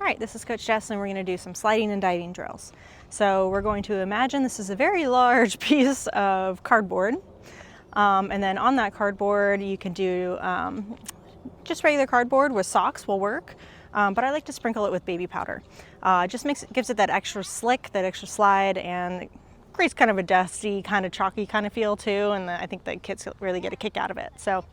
All right, this is Coach Jess, and we're going to do some sliding and diving drills. So we're going to imagine this is a very large piece of cardboard. And then on that cardboard, you can do just regular cardboard with socks will work. But I like to sprinkle it with baby powder. Just gives it that extra slick, that extra slide, and creates kind of a dusty, kind of chalky kind of feel too. And I think that kids really get a kick out of it. So,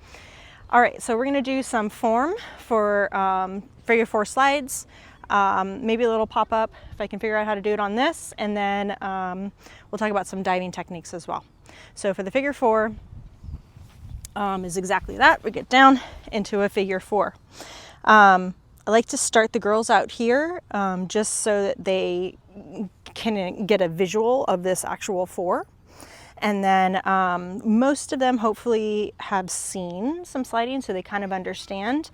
all right, so we're going to do some form for figure 4 slides. Maybe a little pop-up if I can figure out how to do it on this, and then we'll talk about some diving techniques as well. So for the figure 4 is exactly that. We get down into a figure 4. I like to start the girls out here just so that they can get a visual of this actual 4. And then most of them hopefully have seen some sliding, so they kind of understand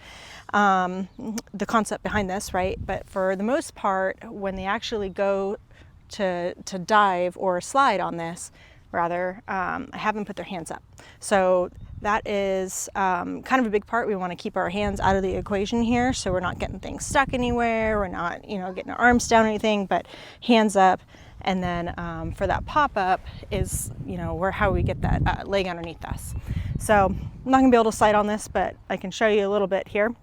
the concept behind this, right? But for the most part, when they actually go to dive or slide on this, rather, I have them put their hands up. So that is kind of a big part. We want to keep our hands out of the equation here, so we're not getting things stuck anywhere. We're not, getting our arms down or anything, but hands up. And then for that pop-up is, how we get that leg underneath us. So I'm not gonna be able to slide on this, but I can show you a little bit here.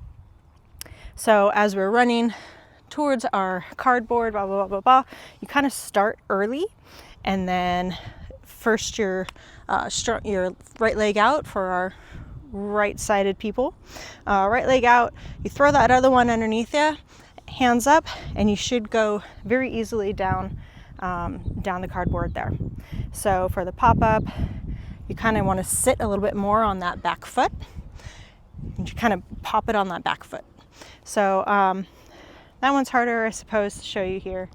So as we're running towards our cardboard, blah, blah, blah, blah, blah, you kind of start early, and then first your right leg out for our right-sided people. Right leg out, you throw that other one underneath you, hands up, and you should go very easily down the cardboard there. So for the pop-up, you kind of want to sit a little bit more on that back foot, and you kind of pop it on that back foot. So that one's harder, I suppose, to show you here.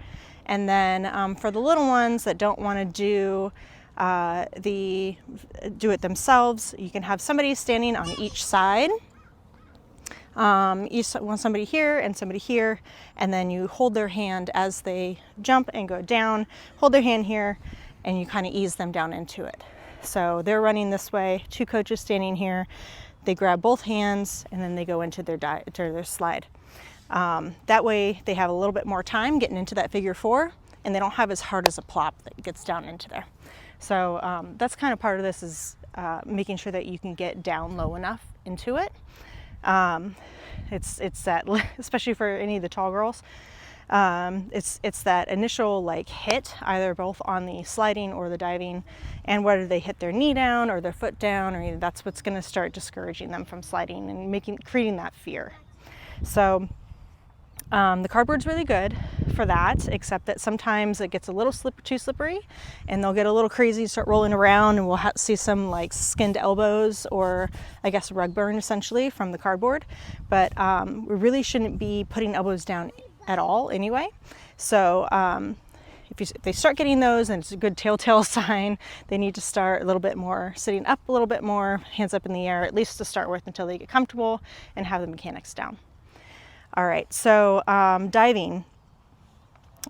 And then for the little ones that don't want to do it themselves, you can have somebody standing on each side. You want somebody here and somebody here, and then you hold their hand as they jump and go down, hold their hand here, and you kind of ease them down into it. So they're running this way, 2 coaches standing here, they grab both hands, and then they go into their slide. That way they have a little bit more time getting into that figure 4, and they don't have as hard as a plop that gets down into there. So that's kind of part of this, is making sure that you can get down low enough into it. It's that, especially for any of the tall girls, it's that initial hit, either both on the sliding or the diving, and whether they hit their knee down or their foot down, or that's what's going to start discouraging them from sliding and creating that fear. So the cardboard's really good for that, except that sometimes it gets a little too slippery, and they'll get a little crazy, start rolling around, and we'll see some skinned elbows, or I guess rug burn essentially from the cardboard. But we really shouldn't be putting elbows down at all anyway. So if they start getting those, then it's a good telltale sign. They need to start a little bit more sitting up, a little bit more hands up in the air, at least to start with, until they get comfortable and have the mechanics down. All right, so diving.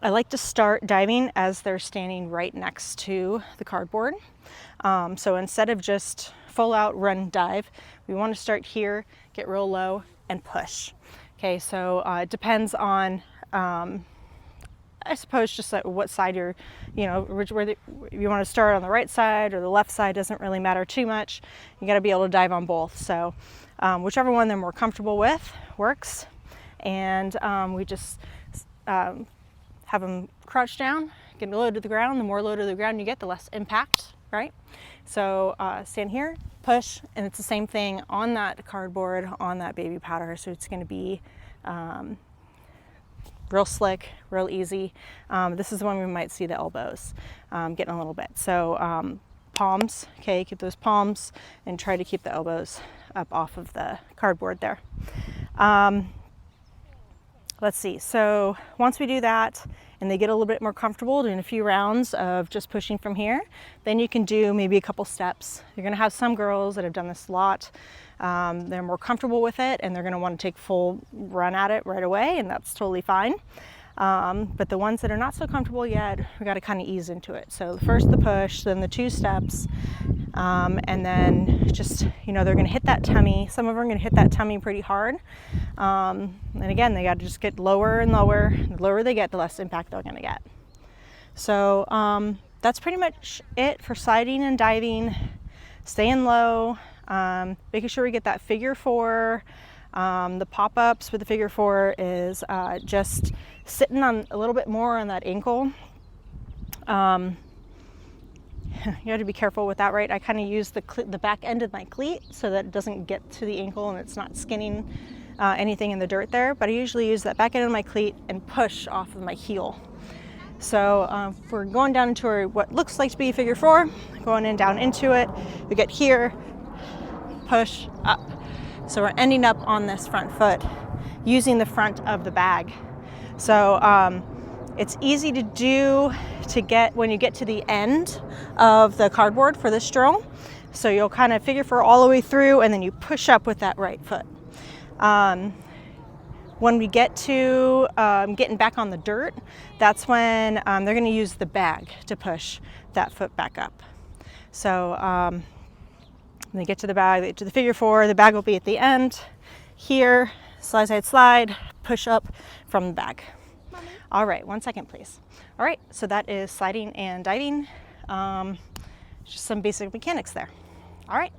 I like to start diving as they're standing right next to the cardboard. So instead of just full out run dive, we want to start here, get real low, and push. Okay, so it depends on, I suppose, just what side you're, whether you want to start on the right side or the left side, doesn't really matter too much. You got to be able to dive on both. So whichever one they're more comfortable with works. And we just have them crouch down, get low to the ground. The more low to the ground you get, the less impact, right? So stand here, push, and it's the same thing on that cardboard, on that baby powder. So it's going to be real slick, real easy. This is the one we might see the elbows getting a little bit. So palms, okay, keep those palms, and try to keep the elbows up off of the cardboard there. Let's see, so once we do that and they get a little bit more comfortable doing a few rounds of just pushing from here, then you can do maybe a couple steps. You're gonna have some girls that have done this a lot. They're more comfortable with it, and they're gonna want to take full run at it right away, and that's totally fine. But the ones that are not so comfortable yet, we got to kind of ease into it. So first the push, then the 2 steps, and then just, you know, they're going to hit that tummy. Some of them are going to hit that tummy pretty hard. And again, they got to just get lower and lower. The lower they get, the less impact they're going to get. So that's pretty much it for sliding and diving. Staying low, making sure we get that figure 4. The pop-ups with the figure 4 is just sitting on a little bit more on that ankle. You have to be careful with that, right? I kind of use the back end of my cleat so that it doesn't get to the ankle and it's not skinning anything in the dirt there. But I usually use that back end of my cleat and push off of my heel. So if we're going down into what looks like to be a figure 4, going in down into it, we get here, push up. So we're ending up on this front foot using the front of the bag. So it's easy to do to get when you get to the end of the cardboard for this drill. So you'll kind of figure 4 all the way through and then you push up with that right foot. When we get to getting back on the dirt, that's when they're going to use the bag to push that foot back up. So when they get to the bag, they get to the figure 4, the bag will be at the end. Here, slide, slide, slide, push up from the bag. Mommy. All right, 1 second, please. All right, so that is sliding and diving. Just some basic mechanics there. All right.